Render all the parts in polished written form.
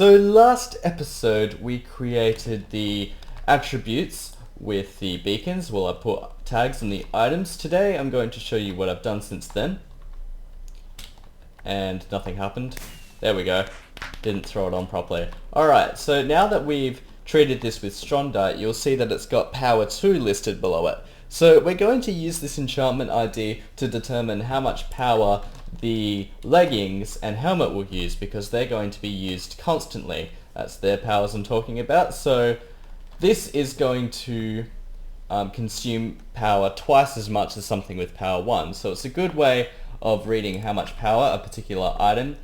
So last episode we created the attributes with the beacons. Well, I put tags on the items. Today I'm going to show you what I've done since then. And nothing happened. There we go. Didn't throw it on properly. Alright, so now that we've treated this with Strondite, you'll see that it's got power 2 listed below it. So we're going to use this enchantment ID to determine how much power the leggings and helmet will use, because they're going to be used constantly. That's their powers I'm talking about. So this is going to consume power twice as much as something with power 1. So it's a good way of reading how much power a particular item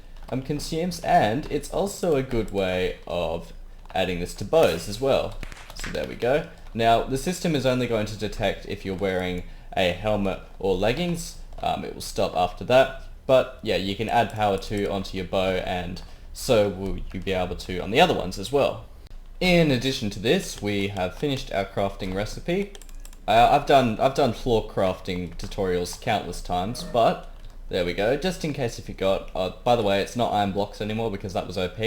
consumes, and it's also a good way of adding this to bows as well. So there we go. Now the system is only going to detect if you're wearing a helmet or leggings. It will stop after that. But yeah, you can add power 2 onto your bow, and so will you be able to on the other ones as well. In addition to this, we have finished our crafting recipe. I've done floor crafting tutorials countless times, but there we go. Just in case you forgot, by the way, it's not iron blocks anymore because that was OP.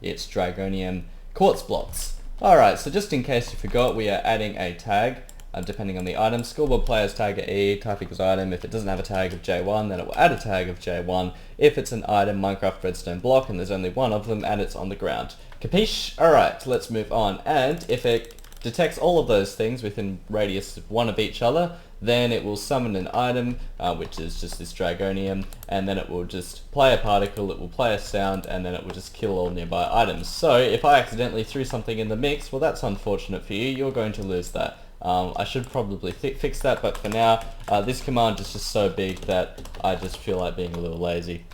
It's Jragonium quartz blocks. Alright, so just in case you forgot, we are adding a tag. Depending on the item. Scoreboard players tag at E, type equals item. If it doesn't have a tag of J1, then it will add a tag of J1. If it's an item, Minecraft redstone block, and there's only one of them, and it's on the ground. Capiche? Alright, let's move on. And if it detects all of those things within radius of one of each other, then it will summon an item, which is just this Jragonium, and then it will just play a particle, it will play a sound, and then it will just kill all nearby items. So if I accidentally threw something in the mix, well, that's unfortunate for you. You're going to lose that. I should probably fix that, but for now, this command is just so big that I just feel like being a little lazy.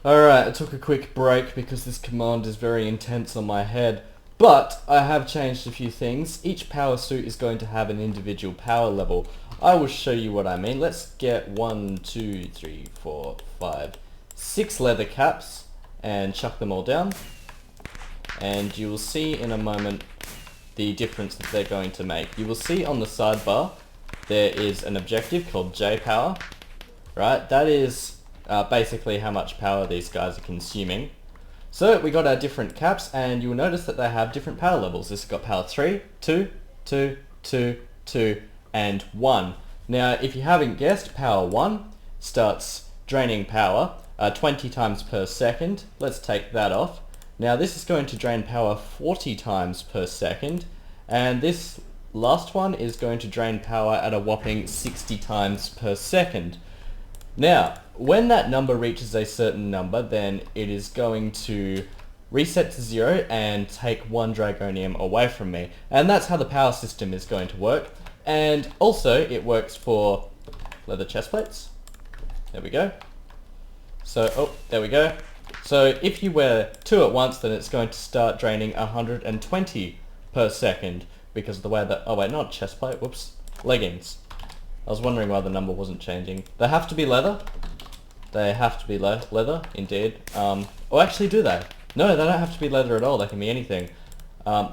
Alright, I took a quick break because this command is very intense on my head, but I have changed a few things. Each power suit is going to have an individual power level. I will show you what I mean. Let's get 1, 2, 3, 4, 5, 6 leather caps and chuck them all down. And you will see in a moment the difference that they're going to make. You will see on the sidebar there is an objective called J power, right? That is basically how much power these guys are consuming. So we got our different caps, and you'll notice that they have different power levels. This has got power 3, 2, 2, 2, 2, and 1. Now if you haven't guessed, power 1 starts draining power 20 times per second. Let's take that off. Now this is going to drain power 40 times per second, and this last one is going to drain power at a whopping 60 times per second. Now, when that number reaches a certain number, then it is going to reset to 0 and take 1 Jragonium away from me. And that's how the power system is going to work. And also, it works for leather chest plates. There we go. So, there we go. So if you wear 2 at once, then it's going to start draining 120 per second because of the way that... Oh wait, not chest plate, whoops. Leggings. I was wondering why the number wasn't changing. They have to be leather. They have to be leather, indeed. Oh, actually, do they? No, they don't have to be leather at all. They can be anything. I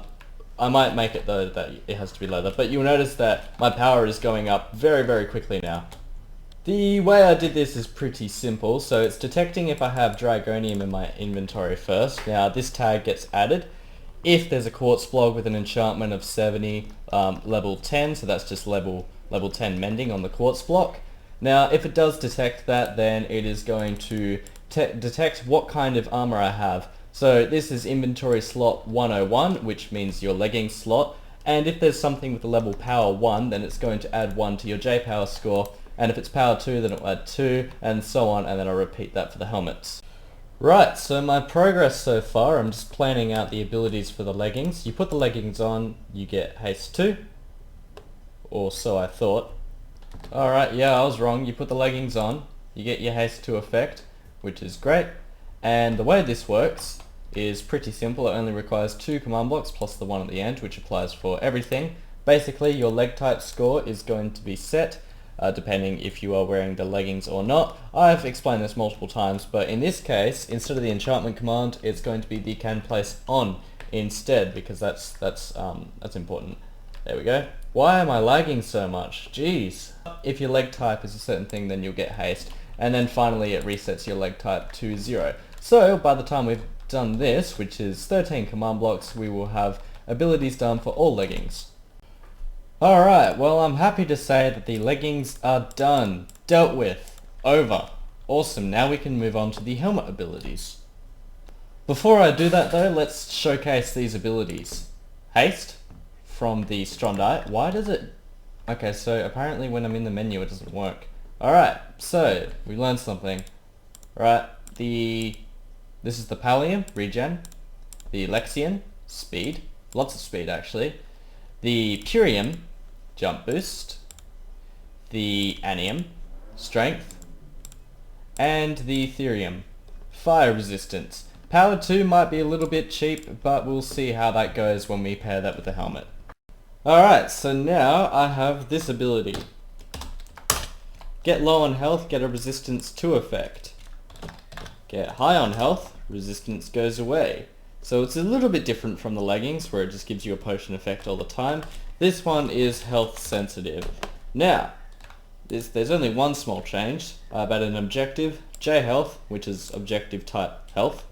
might make it, though, that it has to be leather. But you'll notice that my power is going up very, very quickly now. The way I did this is pretty simple. So it's detecting if I have Jragonium in my inventory first. Now, this tag gets added if there's a quartz block with an enchantment of 70, level 10. So that's just level 10 mending on the quartz block. Now, if it does detect that, then it is going to detect what kind of armor I have. So this is inventory slot 101, which means your leggings slot. And if there's something with a level power 1, then it's going to add 1 to your J power score. And if it's power 2, then it will add 2, and so on, and then I'll repeat that for the helmets. Right, so my progress so far, I'm just planning out the abilities for the leggings. You put the leggings on, you get haste 2. Or so I thought. Alright, yeah, I was wrong. You put the leggings on, you get your haste 2 effect, which is great. And the way this works is pretty simple. It only requires 2 command blocks plus the one at the end, which applies for everything. Basically, your leg type score is going to be set depending if you are wearing the leggings or not. I've explained this multiple times, but in this case, instead of the enchantment command, it's going to be the can place on instead, because that's important. There we go. Why am I lagging so much? Jeez. If your leg type is a certain thing, then you'll get haste, and then finally it resets your leg type to 0. So by the time we've done this, which is 13 command blocks, we will have abilities done for all leggings. Alright, well I'm happy to say that the leggings are done, dealt with, over. Awesome, now we can move on to the helmet abilities. Before I do that though, let's showcase these abilities. Haste, from the Strondite. Why does it... Okay, so apparently when I'm in the menu it doesn't work. Alright, so we learned something. Right, this is the Pallium, regen. The Lexion, speed. Lots of speed actually. The Purium, jump boost. The Anium, strength. And the Therium, fire resistance. Power 2 might be a little bit cheap, but we'll see how that goes when we pair that with the helmet. Alright, so now I have this ability. Get low on health, get a resistance 2 effect. Get high on health, resistance goes away. So it's a little bit different from the leggings where it just gives you a potion effect all the time. This one is health sensitive. Now, there's only one small change. I've added an objective, J health, which is objective type health,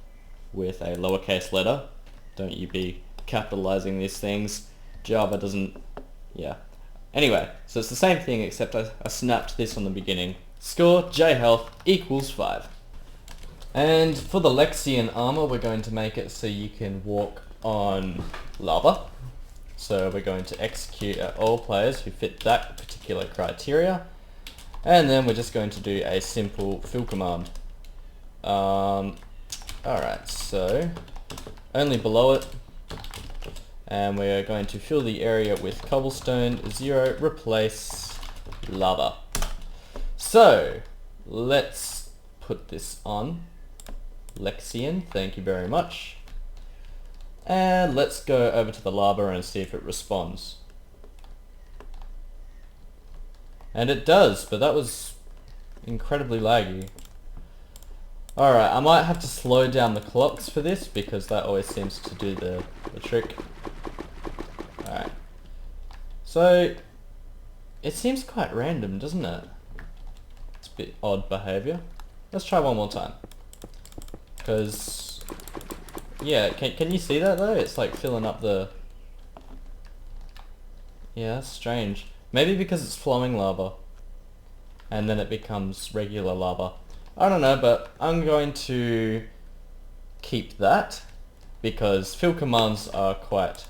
with a lowercase letter. Don't you be capitalizing these things. Java doesn't... yeah. Anyway, so it's the same thing except I snapped this on the beginning. Score, J health, equals 5. And for the Lexion armor, we're going to make it so you can walk on lava. So we're going to execute at all players who fit that particular criteria. And then we're just going to do a simple fill command. Alright, so only below it. And we're going to fill the area with cobblestone, 0, replace lava. So let's put this on. Lexion, thank you very much. And let's go over to the lava and see if it responds. And it does, but that was incredibly laggy. Alright, I might have to slow down the clocks for this because that always seems to do the trick. Alright. So, it seems quite random, doesn't it? It's a bit odd behaviour. Let's try one more time. Because, yeah, can you see that though? It's like filling up the... Yeah, that's strange. Maybe because it's flowing lava. And then it becomes regular lava. I don't know, but I'm going to keep that. Because fill commands are quite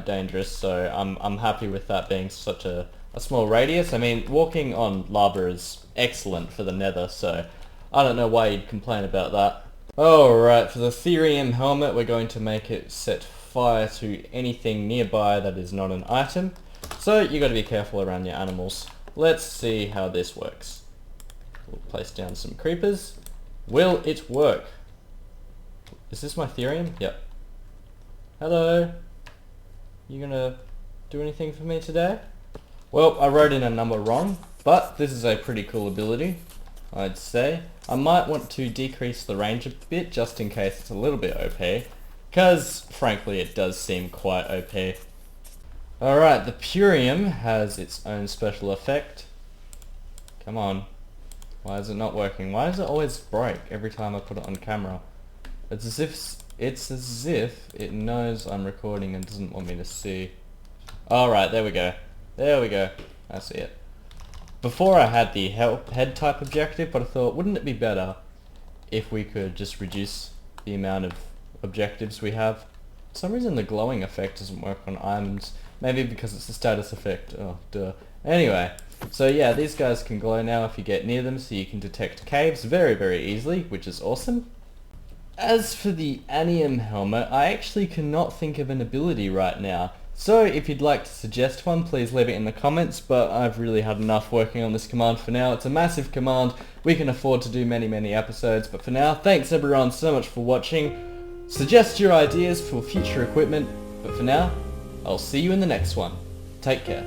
dangerous, so I'm happy with that being such a small radius. I mean, walking on lava is excellent for the nether, so I don't know why you'd complain about that. Alright, for the Therium helmet, we're going to make it set fire to anything nearby that is not an item. So you got to be careful around your animals. Let's see how this works. We'll place down some creepers. Will it work? Is this my Therium? Yep. Hello? You gonna do anything for me today? Well, I wrote in a number wrong, but this is a pretty cool ability, I'd say. I might want to decrease the range a bit just in case it's a little bit OP, because frankly it does seem quite OP. Alright, the Purium has its own special effect. Come on. Why is it not working? Why does it always break every time I put it on camera? It's as if it knows I'm recording and doesn't want me to see. Alright, there we go. There we go. I see it. Before I had the head type objective, but I thought, wouldn't it be better if we could just reduce the amount of objectives we have? For some reason the glowing effect doesn't work on items. Maybe because it's a status effect. Oh, duh. Anyway, so yeah, these guys can glow now if you get near them, so you can detect caves very, very easily, which is awesome. As for the Anium helmet, I actually cannot think of an ability right now. So if you'd like to suggest one, please leave it in the comments, but I've really had enough working on this command for now. It's a massive command. We can afford to do many, many episodes, but for now, thanks everyone so much for watching. Suggest your ideas for future equipment, but for now, I'll see you in the next one. Take care.